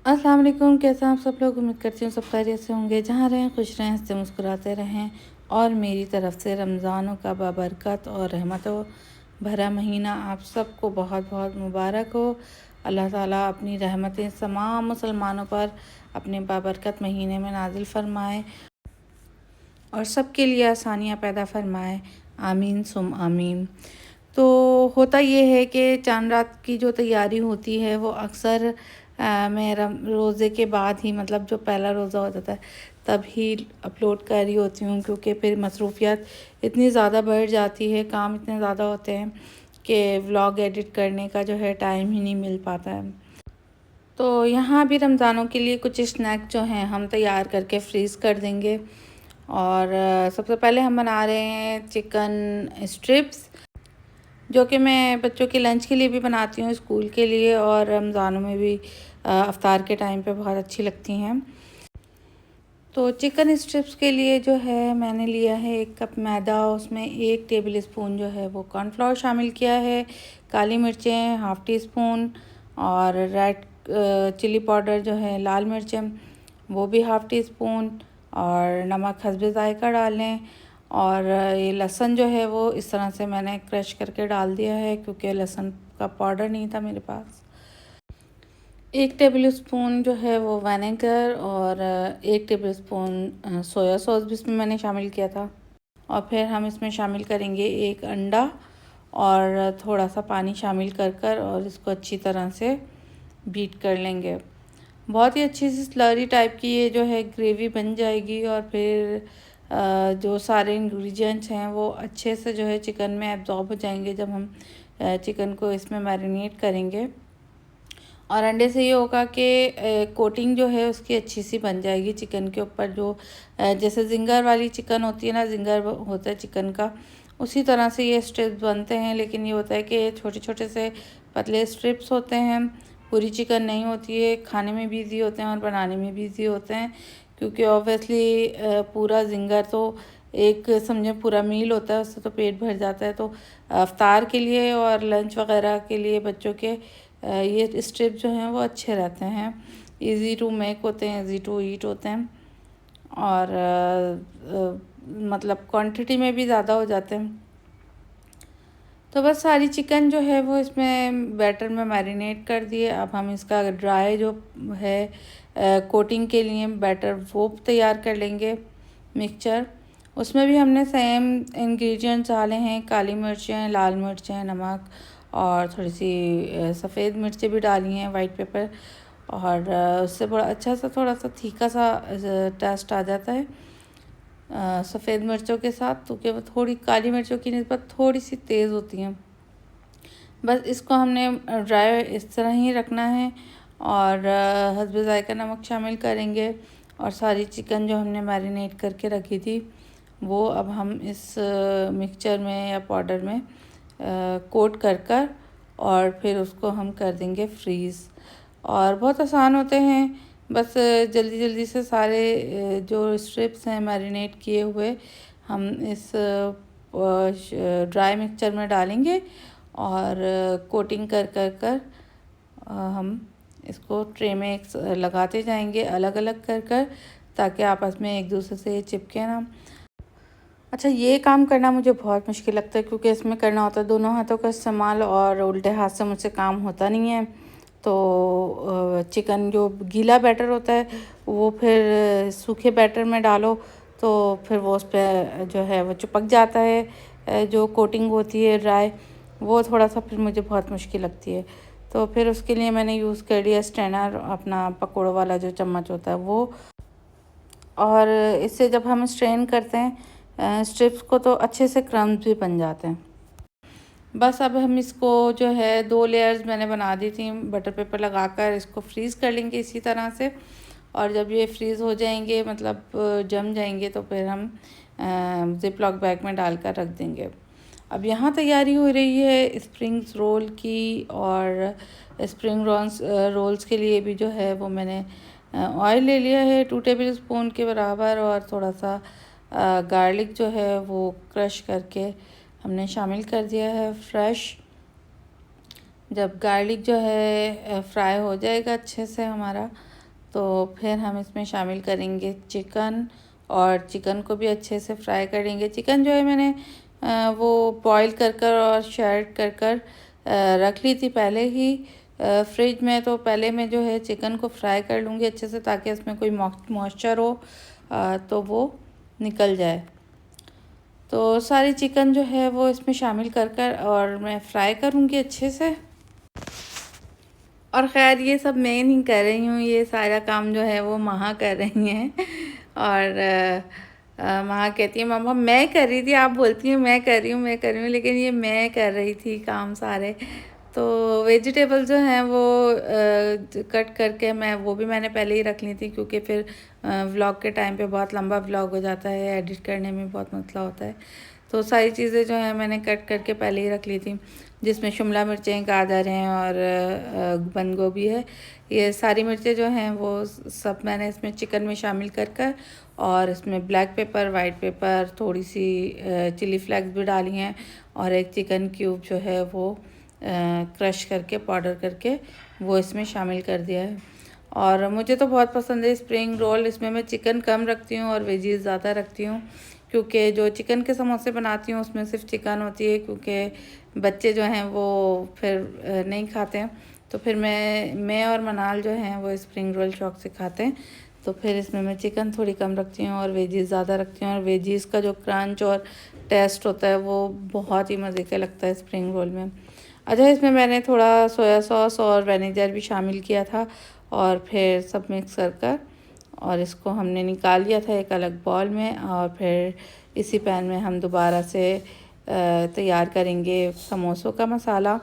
अस्सलाम वालेकुम। कैसे हैं आप सब लोग? उम्मीद करती हूँ सब खैरियत से होंगे। जहाँ रहें खुश रहें, हंसते मुस्कुराते रहें। और मेरी तरफ से रमज़ानों का बाबरकत और रहमतों भरा महीना आप सबको बहुत बहुत मुबारक हो। अल्लाह ताला अपनी रहमतें तमाम मुसलमानों पर अपने बाबरकत महीने में नाजिल फरमाए और सबके लिए आसानियाँ पैदा फरमाए। आमीन सुम आमीन। तो होता ये है कि चांद रात की जो तैयारी होती है वो अक्सर मैं रोज़े के बाद ही, मतलब जो पहला रोज़ा होता था तब ही अपलोड कर रही होती हूँ, क्योंकि फिर मसरूफियत इतनी ज़्यादा बढ़ जाती है, काम इतने ज़्यादा होते हैं कि व्लॉग एडिट करने का जो है टाइम ही नहीं मिल पाता है। तो यहाँ भी रमज़ानों के लिए कुछ स्नैक जो हैं हम तैयार करके फ्रीज़ कर देंगे। और सबसे पहले हम बना रहे हैं चिकन स्ट्रिप्स, जो कि मैं बच्चों के लंच के लिए भी बनाती हूँ, स्कूल के लिए, और रमज़ानों में भी अफ्तार के टाइम पे बहुत अच्छी लगती हैं। तो चिकन स्ट्रिप्स के लिए जो है मैंने लिया है 1 कप मैदा, उसमें 1 टेबल स्पून जो है वो कॉर्नफ्लोर शामिल किया है, काली मिर्चें हाफ़ टी स्पून, और रेड चिली पाउडर जो है लाल मिर्चें वो भी हाफ़ टी स्पून, और नमक हस्बे ज़ायक़ा डालें। और ये लहसुन जो है वो इस तरह से मैंने क्रश करके डाल दिया है, क्योंकि लहसुन का पाउडर नहीं था मेरे पास। 1 टेबल स्पून जो है वो विनेगर, और 1 टेबल स्पून सोया सॉस भी इसमें मैंने शामिल किया था। और फिर हम इसमें शामिल करेंगे 1 अंडा और थोड़ा सा पानी शामिल कर और इसको अच्छी तरह से बीट कर लेंगे। बहुत ही अच्छी सी स्लरी टाइप की ये जो है ग्रेवी बन जाएगी, और फिर जो सारे इंग्रेडिएंट्स हैं वो अच्छे से जो है चिकन में एब्जॉर्ब हो जाएंगे जब हम चिकन को इसमें मैरिनेट करेंगे। और अंडे से ये होगा कि कोटिंग जो है उसकी अच्छी सी बन जाएगी चिकन के ऊपर, जो जैसे जिंगर वाली चिकन होती है ना, जिंगर होता है चिकन का, उसी तरह से ये स्ट्रिप्स बनते हैं। लेकिन ये होता है कि छोटे छोटे से पतले स्ट्रिप्स होते हैं, पूरी चिकन नहीं होती है। खाने में भी ईजी होते हैं और बनाने में भी ईजी होते हैं, क्योंकि ऑब्वियसली पूरा जिंगर तो एक समझे पूरा मील होता है, उससे तो पेट भर जाता है। तो अफ्तार के लिए और लंच वगैरह के लिए बच्चों के ये स्ट्रिप जो हैं वो अच्छे रहते हैं, इजी टू मेक होते हैं, इजी टू ईट होते हैं, और मतलब क्वांटिटी में भी ज़्यादा हो जाते हैं। तो बस सारी चिकन जो है वो इसमें बैटर में मैरिनेट कर दिए। अब हम इसका ड्राई जो है कोटिंग के लिए बैटर वो तैयार कर लेंगे, मिक्सचर। उसमें भी हमने सेम इंग्रेडिएंट्स डाले हैं, काली मिर्चें, लाल मिर्चें, नमक, और थोड़ी सी सफ़ेद मिर्चें भी डाली हैं, वाइट पेपर। और उससे बड़ा अच्छा सा थोड़ा सा तीखा सा टेस्ट आ जाता है सफ़ेद मिर्चों के साथ, क्योंकि वो थोड़ी काली मिर्चों की निस्बत थोड़ी सी तेज़ होती हैं। बस इसको हमने ड्राई इस तरह ही रखना है, और हस्बे ज़ायक़ा नमक शामिल करेंगे। और सारी चिकन जो हमने मैरिनेट करके रखी थी वो अब हम इस मिक्सचर में या पाउडर में कोट कर और फिर उसको हम कर देंगे फ्रीज़। और बहुत आसान होते हैं, बस जल्दी जल्दी से सारे जो स्ट्रिप्स हैं मैरिनेट किए हुए हम इस ड्राई मिक्सचर में डालेंगे, और कोटिंग कर हम इसको ट्रे में एक लगाते जाएंगे अलग अलग कर, ताकि आपस में एक दूसरे से चिपके ना। अच्छा, ये काम करना मुझे बहुत मुश्किल लगता है, क्योंकि इसमें करना होता है दोनों हाथों का इस्तेमाल, और उल्टे हाथ से मुझसे काम होता नहीं है। तो चिकन जो गीला बैटर होता है वो फिर सूखे बैटर में डालो तो फिर वो उस पर जो है वो चिपक जाता है, जो कोटिंग होती है ड्राई, वो थोड़ा सा फिर मुझे बहुत मुश्किल लगती है। तो फिर उसके लिए मैंने यूज़ कर लिया स्ट्रेनर, अपना पकौड़ों वाला जो चम्मच होता है वो। और इससे जब हम स्ट्रेन करते हैं स्ट्रिप्स को तो अच्छे से क्रम्स भी बन जाते हैं। बस अब हम इसको जो है 2 लेयर्स मैंने बना दी थी, बटर पेपर लगाकर इसको फ्रीज़ कर लेंगे इसी तरह से। और जब ये फ्रीज़ हो जाएंगे, मतलब जम जाएंगे, तो फिर हम ज़िप लॉक बैग में डालकर रख देंगे। अब यहाँ तैयारी हो रही है स्प्रिंग्स रोल की, और स्प्रिंग रोल्स के लिए भी जो है वो मैंने ऑयल ले लिया है 2 टेबल स्पून के बराबर, और थोड़ा सा गार्लिक जो है वो क्रश करके हमने शामिल कर दिया है फ्रेश। जब गार्लिक जो है फ्राई हो जाएगा अच्छे से हमारा, तो फिर हम इसमें शामिल करेंगे चिकन, और चिकन को भी अच्छे से फ्राई करेंगे। चिकन जो है मैंने वो बॉईल कर कर और शैर्ड कर कर रख ली थी पहले ही फ्रिज में। तो पहले मैं जो है चिकन को फ्राई कर लूँगी अच्छे से, ताकि इसमें कोई मॉइस्चर हो तो वो निकल जाए। तो सारी चिकन जो है वो इसमें शामिल कर कर और मैं फ्राई करूँगी अच्छे से। और ख़ैर ये सब मैं नहीं कर रही हूँ, ये सारा काम जो है वो महा कर रही हैं। और महा कहती है मम्मा मैं कर रही थी, आप बोलती हैं मैं कर रही हूँ मैं कर रही हूँ, लेकिन ये मैं कर रही थी काम सारे। तो वेजिटेबल जो हैं वो कट करके मैं वो भी मैंने पहले ही रख ली थी, क्योंकि फिर व्लॉग के टाइम पे बहुत लंबा व्लॉग हो जाता है, एडिट करने में बहुत मसला होता है। तो सारी चीज़ें जो हैं मैंने कट करके पहले ही रख ली थी, जिसमें शिमला मिर्चें, गाजर हैं और बंद गोभी है। ये सारी मिर्चें जो हैं वो सब मैंने इसमें चिकन में शामिल कर कर, और इसमें ब्लैक पेपर, वाइट पेपर, थोड़ी सी चिली फ्लेक्स भी डाली हैं, और एक चिकन क्यूब जो है वो क्रश करके पाउडर करके वो इसमें शामिल कर दिया है। और मुझे तो बहुत पसंद है स्प्रिंग रोल। इसमें मैं चिकन कम रखती हूँ और वेजीज ज़्यादा रखती हूँ, क्योंकि जो चिकन के समोसे बनाती हूँ उसमें सिर्फ चिकन होती है, क्योंकि बच्चे जो हैं वो फिर नहीं खाते हैं। तो फिर मैं और मनाल जो हैं वो स्प्रिंग रोल शौक से खाते हैं। तो फिर इसमें मैं चिकन थोड़ी कम रखती हूँ और वेजीज ज़्यादा रखती हूँ, और वेजीज का जो क्रंच और टेस्ट होता है वो बहुत ही मज़े का लगता है स्प्रिंग रोल में। अच्छा, इसमें मैंने थोड़ा सोया सॉस और विनेगर भी शामिल किया था, और फिर सब मिक्स कर कर और इसको हमने निकाल लिया था एक अलग बॉल में। और फिर इसी पैन में हम दोबारा से तैयार करेंगे समोसों का मसाला।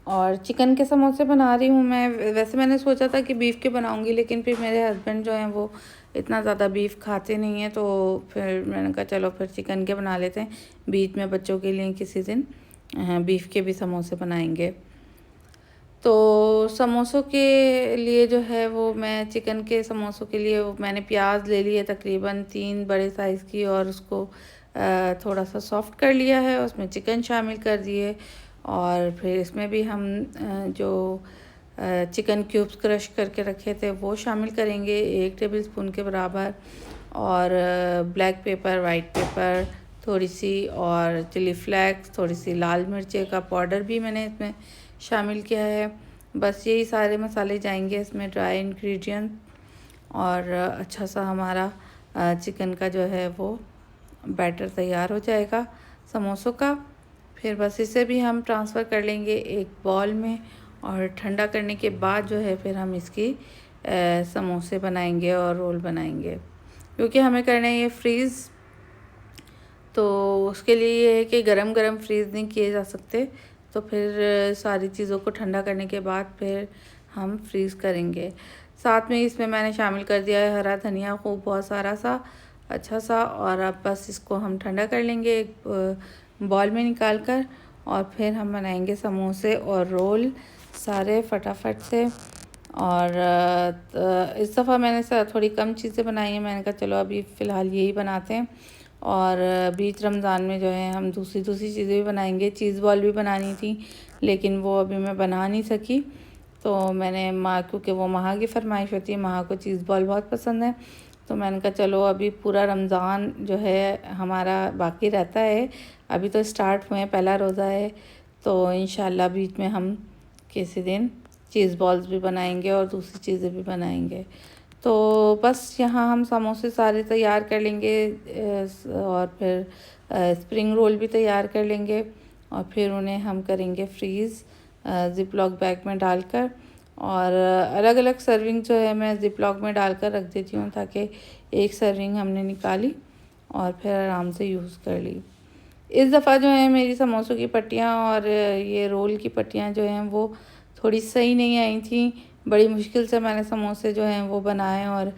और चिकन के समोसे बना रही हूँ मैं। वैसे मैंने सोचा था कि बीफ के बनाऊँगी, लेकिन फिर मेरे हस्बैंड जो हैं वो इतना ज़्यादा बीफ खाते नहीं हैं, तो फिर मैंने कहा चलो फिर चिकन के बना लेते हैं। बीच में बच्चों के लिए किसी दिन बीफ के भी समोसे बनाएंगे। तो समोसों के लिए जो है वो मैं चिकन के समोसों के लिए वो मैंने प्याज ले ली है तकरीबन 3 बड़े साइज़ की, और उसको थोड़ा सा सॉफ्ट कर लिया है, उसमें चिकन शामिल कर दिए। और फिर इसमें भी हम जो चिकन क्यूब्स क्रश करके रखे थे वो शामिल करेंगे 1 टेबलस्पून के बराबर। और ब्लैक पेपर, वाइट पेपर थोड़ी सी, और चिली फ्लेक्स, थोड़ी सी लाल मिर्ची का पाउडर भी मैंने इसमें शामिल किया है। बस यही सारे मसाले जाएंगे इसमें, ड्राई इंग्रेडिएंट। और अच्छा सा हमारा चिकन का जो है वो बैटर तैयार हो जाएगा समोसों का। फिर बस इसे भी हम ट्रांसफ़र कर लेंगे एक बॉल में, और ठंडा करने के बाद जो है फिर हम इसकी समोसे बनाएंगे और रोल बनाएंगे। क्योंकि हमें करना है ये फ्रीज़, तो उसके लिए ये है कि गरम गरम फ्रीज़ नहीं किए जा सकते। तो फिर सारी चीज़ों को ठंडा करने के बाद फिर हम फ्रीज़ करेंगे। साथ में इसमें मैंने शामिल कर दिया है हरा धनिया, खूब बहुत सारा सा अच्छा सा। और अब बस इसको हम ठंडा कर लेंगे एक बॉल में निकाल कर, और फिर हम बनाएंगे समोसे और रोल सारे फटाफट से। और इस दफ़ा मैंने थोड़ी कम चीज़ें बनाई हैं, मैंने कहा चलो अभी फ़िलहाल यही बनाते हैं। और बीच रमज़ान में जो है हम दूसरी चीज़ें भी बनाएंगे। चीज़ बॉल भी बनानी थी, लेकिन वो अभी मैं बना नहीं सकी। तो मैंने क्योंकि वो महा की फरमाइश होती है, महा को चीज़ बॉल बहुत पसंद है, तो मैंने कहा चलो अभी पूरा रमज़ान जो है हमारा बाकी रहता है, अभी तो स्टार्ट हुए हैं, पहला रोज़ा है, तो इंशाल्लाह बीच में हम किसी दिन चीज़ बॉल्स भी बनाएंगे और दूसरी चीज़ें भी बनाएंगे। तो बस यहाँ हम समोसे सारे तैयार कर लेंगे, और फिर स्प्रिंग रोल भी तैयार कर लेंगे, और फिर उन्हें हम करेंगे फ्रीज़ ज़िप लॉक बैग में डालकर। और अलग अलग सर्विंग जो है मैं ज़िप लॉक में डालकर रख देती हूँ, ताकि एक सर्विंग हमने निकाली और फिर आराम से यूज़ कर ली। इस दफ़ा जो है मेरी समोसों की पट्टियाँ और ये रोल की पट्टियाँ जो हैं वो थोड़ी सही नहीं आई थी। बड़ी मुश्किल से मैंने समोसे जो हैं वो बनाए, और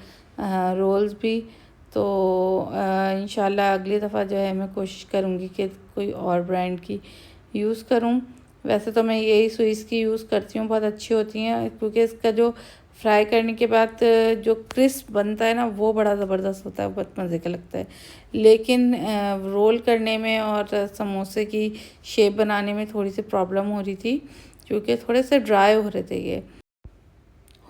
रोल्स भी। तो इंशाल्लाह अगली दफ़ा जो है मैं कोशिश करूँगी कि कोई और ब्रांड की यूज़ करूँ, वैसे तो मैं यही स्विस की यूज़ करती हूँ, बहुत अच्छी होती हैं, क्योंकि इसका जो फ्राई करने के बाद जो क्रिस्प बनता है ना, वो बड़ा ज़बरदस्त होता है, बहुत मज़े का लगता है। लेकिन रोल करने में और समोसे की शेप बनाने में थोड़ी सी प्रॉब्लम हो रही थी, क्योंकि थोड़े से ड्राई हो रहे थे ये।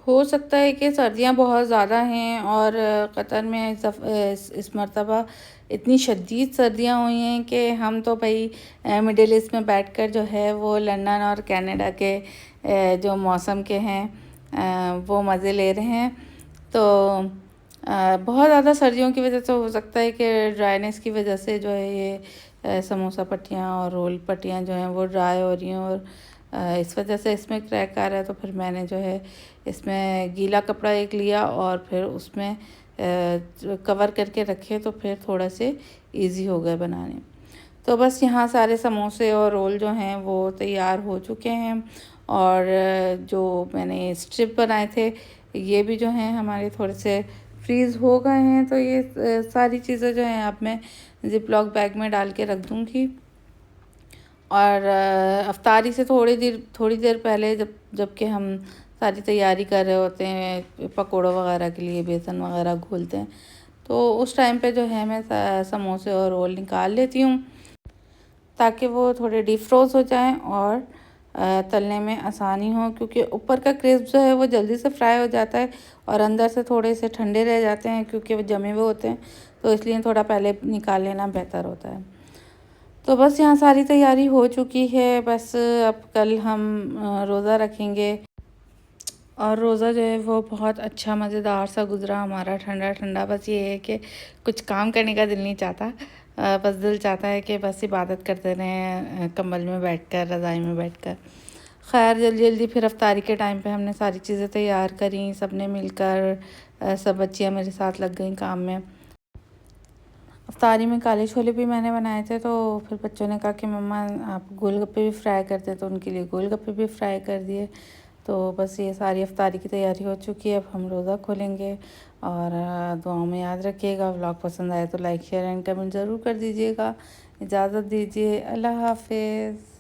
हो सकता है कि सर्दियाँ बहुत ज़्यादा हैं और कतर में इस मर्तबा इतनी शदीद सर्दियाँ हुई हैं कि हम तो भाई मिडिल ईस्ट में बैठकर जो है वो लंदन और कनाडा के जो मौसम के हैं वो मज़े ले रहे हैं। तो बहुत ज़्यादा सर्दियों की वजह से हो सकता है कि ड्राइनेस की वजह से जो है ये समोसा पट्टियाँ और रोल पट्टियाँ जो हैं वो ड्राई हो रही हैं, और इस वजह से इसमें क्रैक आ रहा है। तो फिर मैंने जो है इसमें गीला कपड़ा एक लिया और फिर उसमें कवर करके रखे, तो फिर थोड़ा से इजी हो गए बनाने। तो बस यहाँ सारे समोसे और रोल जो हैं वो तैयार हो चुके हैं, और जो मैंने स्ट्रिप बनाए थे ये भी जो हैं हमारे थोड़े से फ्रीज़ हो गए हैं। तो ये सारी चीज़ें जो हैं अब मैं ज़िप-लॉक बैग में डाल के रख दूँगी। और अफ्तारी से थोड़ी देर पहले जबकि हम सारी तैयारी कर रहे होते हैं पकौड़ों वगैरह के लिए, बेसन वगैरह घोलते हैं, तो उस टाइम पे जो है मैं समोसे और रोल निकाल लेती हूँ, ताकि वो थोड़े डीप फ्रोज़ हो जाएं और तलने में आसानी हो, क्योंकि ऊपर का क्रिस्प जो है वो जल्दी से फ्राई हो जाता है और अंदर से थोड़े से ठंडे रह जाते हैं, क्योंकि वो जमे हुए होते हैं, तो इसलिए थोड़ा पहले निकाल लेना बेहतर होता है। तो बस यहाँ सारी तैयारी हो चुकी है, बस अब कल हम रोज़ा रखेंगे, और रोज़ा जो है वो बहुत अच्छा मज़ेदार सा गुज़रा हमारा, ठंडा ठंडा। बस ये है कि कुछ काम करने का दिल नहीं चाहता, बस दिल चाहता है कि बस इबादत करते रहें कंबल में बैठकर, रज़ाई में बैठकर। खैर जल्दी जल्दी फिर अफ्तारी के टाइम पे हमने सारी चीज़ें तैयार करी, सब ने मिलकर, सब बच्चियाँ मेरे साथ लग गई काम में। अफ्तारी में काले छोले भी मैंने बनाए थे, तो फिर बच्चों ने कहा कि मम्मा आप गोलगप्पे भी फ्राई करते, तो उनके लिए गोलगप्पे भी फ्राई कर दिए। तो बस ये सारी अफ्तारी की तैयारी हो चुकी है, अब हम रोज़ा खोलेंगे। और दुआओं में याद रखिएगा। व्लॉग पसंद आए तो लाइक शेयर एंड कमेंट ज़रूर कर दीजिएगा। इजाज़त दीजिए, अल्लाह हाफिज़।